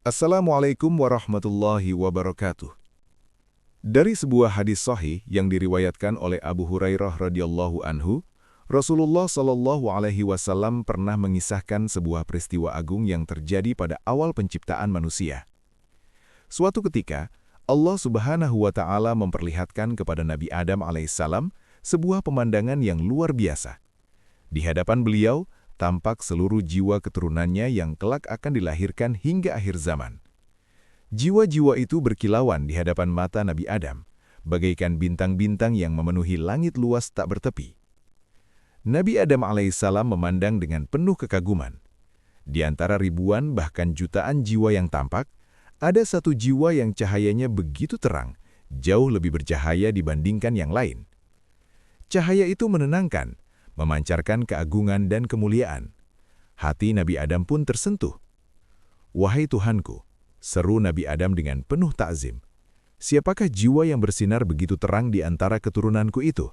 Assalamualaikum warahmatullahi wabarakatuh. Dari sebuah hadis sahih yang diriwayatkan oleh Abu Hurairah radhiyallahu anhu, Rasulullah shallallahu alaihi wasallam pernah mengisahkan sebuah peristiwa agung yang terjadi pada awal penciptaan manusia. Suatu ketika, Allah Subhanahu wa taala memperlihatkan kepada Nabi Adam alaihissalam sebuah pemandangan yang luar biasa. Di hadapan beliau, tampak seluruh jiwa keturunannya yang kelak akan dilahirkan hingga akhir zaman. Jiwa-jiwa itu berkilauan di hadapan mata Nabi Adam, bagaikan bintang-bintang yang memenuhi langit luas tak bertepi. Nabi Adam alaihissalam memandang dengan penuh kekaguman. Di antara ribuan bahkan jutaan jiwa yang tampak, ada satu jiwa yang cahayanya begitu terang, jauh lebih bercahaya dibandingkan yang lain. Cahaya itu menenangkan, memancarkan keagungan dan kemuliaan. Hati Nabi Adam pun tersentuh. "Wahai Tuhanku," seru Nabi Adam dengan penuh ta'zim, "siapakah jiwa yang bersinar begitu terang di antara keturunanku itu?"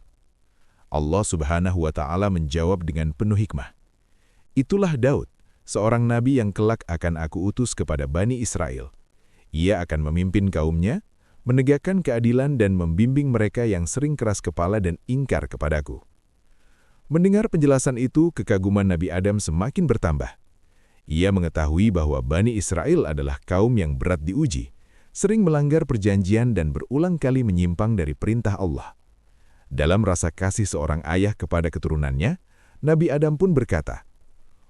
Allah Subhanahu wa taala menjawab dengan penuh hikmah, "Itulah Daud, seorang nabi yang kelak akan aku utus kepada Bani Israel. Ia akan memimpin kaumnya, menegakkan keadilan dan membimbing mereka yang sering keras kepala dan ingkar kepadaku." Mendengar penjelasan itu, kekaguman Nabi Adam semakin bertambah. Ia mengetahui bahwa Bani Israel adalah kaum yang berat diuji, sering melanggar perjanjian dan berulang kali menyimpang dari perintah Allah. Dalam rasa kasih seorang ayah kepada keturunannya, Nabi Adam pun berkata,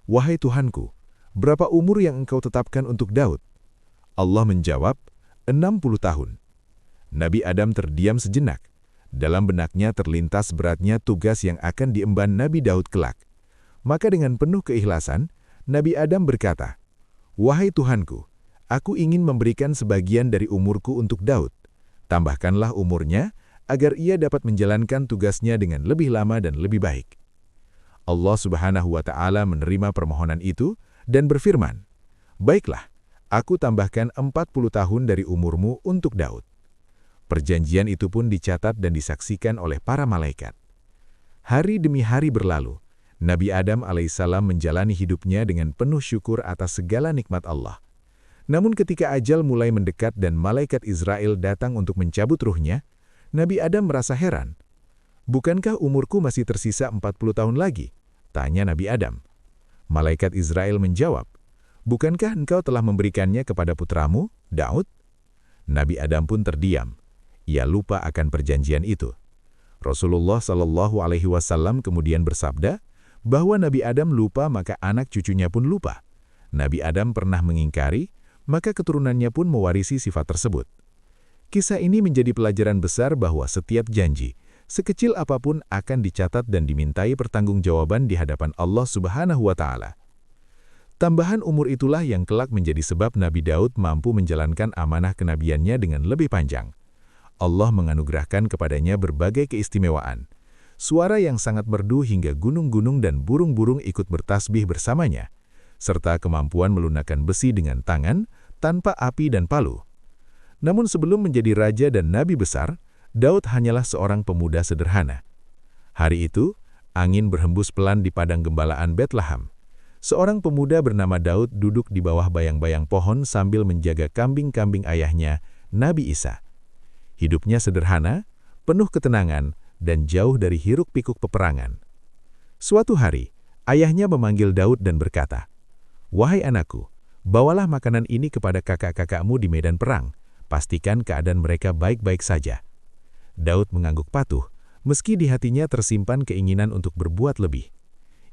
"Wahai Tuhanku, berapa umur yang engkau tetapkan untuk Daud?" Allah menjawab, 60 tahun. Nabi Adam terdiam sejenak. Dalam benaknya terlintas beratnya tugas yang akan diemban Nabi Daud kelak. Maka dengan penuh keikhlasan, Nabi Adam berkata, "Wahai Tuhanku, aku ingin memberikan sebagian dari umurku untuk Daud. Tambahkanlah umurnya, agar ia dapat menjalankan tugasnya dengan lebih lama dan lebih baik." Allah Subhanahu wa taala menerima permohonan itu dan berfirman, "Baiklah, aku tambahkan 40 tahun dari umurmu untuk Daud." Perjanjian itu pun dicatat dan disaksikan oleh para malaikat. Hari demi hari berlalu, Nabi Adam alaihissalam menjalani hidupnya dengan penuh syukur atas segala nikmat Allah. Namun ketika ajal mulai mendekat dan malaikat Israel datang untuk mencabut ruhnya, Nabi Adam merasa heran. "Bukankah umurku masih tersisa 40 tahun lagi?" tanya Nabi Adam. Malaikat Israel menjawab, "Bukankah engkau telah memberikannya kepada putramu, Daud?" Nabi Adam pun terdiam. Ia lupa akan perjanjian itu. Rasulullah Shallallahu alaihi wasallam kemudian bersabda bahwa Nabi Adam lupa maka anak cucunya pun lupa. Nabi Adam pernah mengingkari, maka keturunannya pun mewarisi sifat tersebut. Kisah ini menjadi pelajaran besar bahwa setiap janji, sekecil apapun akan dicatat dan dimintai pertanggungjawaban di hadapan Allah Subhanahu wa taala. Tambahan umur itulah yang kelak menjadi sebab Nabi Daud mampu menjalankan amanah kenabiannya dengan lebih panjang. Allah menganugerahkan kepadanya berbagai keistimewaan. Suara yang sangat merdu hingga gunung-gunung dan burung-burung ikut bertasbih bersamanya, serta kemampuan melunakkan besi dengan tangan tanpa api dan palu. Namun sebelum menjadi raja dan nabi besar, Daud hanyalah seorang pemuda sederhana. Hari itu, angin berhembus pelan di padang gembalaan Betlehem. Seorang pemuda bernama Daud duduk di bawah bayang-bayang pohon sambil menjaga kambing-kambing ayahnya, Nabi Isa. Hidupnya sederhana, penuh ketenangan, dan jauh dari hiruk-pikuk peperangan. Suatu hari, ayahnya memanggil Daud dan berkata, "Wahai anakku, bawalah makanan ini kepada kakak-kakakmu di medan perang. Pastikan keadaan mereka baik-baik saja." Daud mengangguk patuh, meski di hatinya tersimpan keinginan untuk berbuat lebih.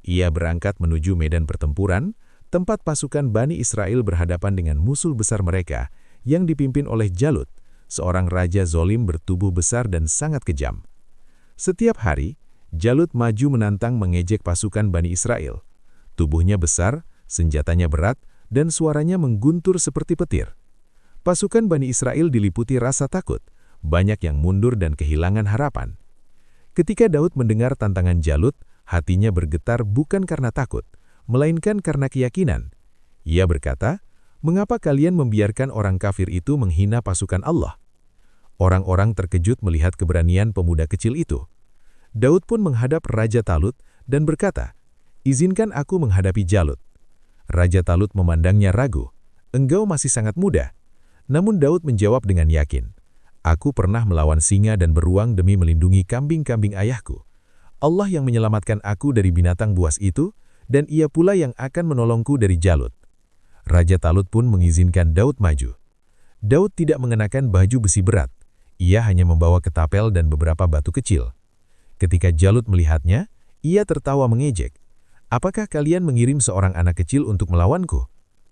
Ia berangkat menuju medan pertempuran, tempat pasukan Bani Israel berhadapan dengan musuh besar mereka yang dipimpin oleh Jalut, seorang raja zolim bertubuh besar dan sangat kejam. Setiap hari, Jalut maju menantang mengejek pasukan Bani Israel. Tubuhnya besar, senjatanya berat, dan suaranya mengguntur seperti petir. Pasukan Bani Israel diliputi rasa takut, banyak yang mundur dan kehilangan harapan. Ketika Daud mendengar tantangan Jalut, hatinya bergetar bukan karena takut, melainkan karena keyakinan. Ia berkata, "Mengapa kalian membiarkan orang kafir itu menghina pasukan Allah?" Orang-orang terkejut melihat keberanian pemuda kecil itu. Daud pun menghadap Raja Talut dan berkata, "Izinkan aku menghadapi Jalut." Raja Talut memandangnya ragu. engkau masih sangat muda." Namun Daud menjawab dengan yakin, "Aku pernah melawan singa dan beruang demi melindungi kambing-kambing ayahku. Allah yang menyelamatkan aku dari binatang buas itu, dan Ia pula yang akan menolongku dari Jalut." Raja Talut pun mengizinkan Daud maju. Daud tidak mengenakan baju besi berat. Ia hanya membawa ketapel dan beberapa batu kecil. Ketika Jalut melihatnya, ia tertawa mengejek. "Apakah kalian mengirim seorang anak kecil untuk melawanku?"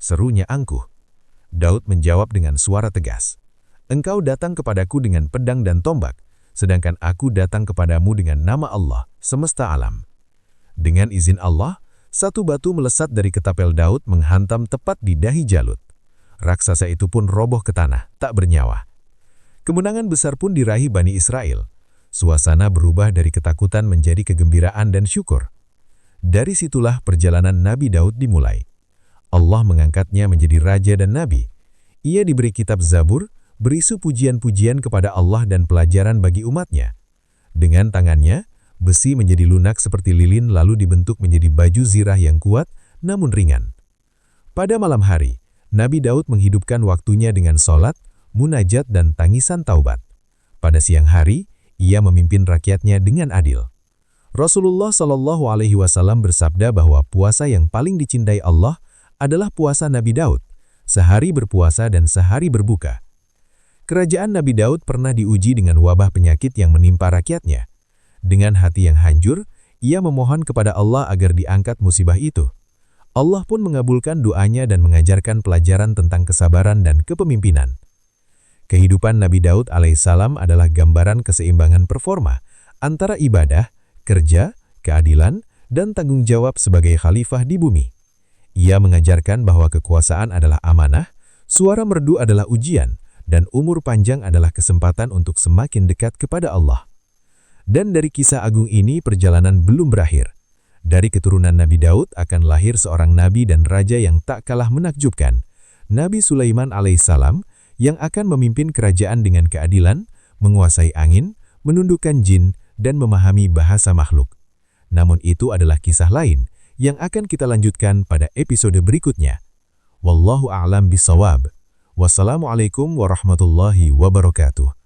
serunya angkuh. Daud menjawab dengan suara tegas, "Engkau datang kepadaku dengan pedang dan tombak, sedangkan aku datang kepadamu dengan nama Allah, semesta alam." Dengan izin Allah, satu batu melesat dari ketapel Daud menghantam tepat di dahi Jalut. Raksasa itu pun roboh ke tanah, tak bernyawa. Kemenangan besar pun diraih Bani Israel. Suasana berubah dari ketakutan menjadi kegembiraan dan syukur. Dari situlah perjalanan Nabi Daud dimulai. Allah mengangkatnya menjadi raja dan nabi. Ia diberi kitab Zabur, berisi pujian-pujian kepada Allah dan pelajaran bagi umatnya. Dengan tangannya, besi menjadi lunak seperti lilin lalu dibentuk menjadi baju zirah yang kuat namun ringan. Pada malam hari, Nabi Daud menghidupkan waktunya dengan sholat, munajat dan tangisan taubat. Pada siang hari, ia memimpin rakyatnya dengan adil. Rasulullah SAW bersabda bahwa puasa yang paling dicintai Allah adalah puasa Nabi Daud, sehari berpuasa dan sehari berbuka. Kerajaan Nabi Daud pernah diuji dengan wabah penyakit yang menimpa rakyatnya. Dengan hati yang hancur, ia memohon kepada Allah agar diangkat musibah itu. Allah pun mengabulkan doanya dan mengajarkan pelajaran tentang kesabaran dan kepemimpinan. Kehidupan Nabi Daud alaihissalam adalah gambaran keseimbangan performa antara ibadah, kerja, keadilan, dan tanggung jawab sebagai khalifah di bumi. Ia mengajarkan bahwa kekuasaan adalah amanah, suara merdu adalah ujian, dan umur panjang adalah kesempatan untuk semakin dekat kepada Allah. Dan dari kisah agung ini perjalanan belum berakhir. Dari keturunan Nabi Daud akan lahir seorang nabi dan raja yang tak kalah menakjubkan, Nabi Sulaiman alaihissalam, yang akan memimpin kerajaan dengan keadilan, menguasai angin, menundukkan jin, dan memahami bahasa makhluk. Namun itu adalah kisah lain yang akan kita lanjutkan pada episode berikutnya. Wallahu a'lam bishawab. Wassalamualaikum warahmatullahi wabarakatuh.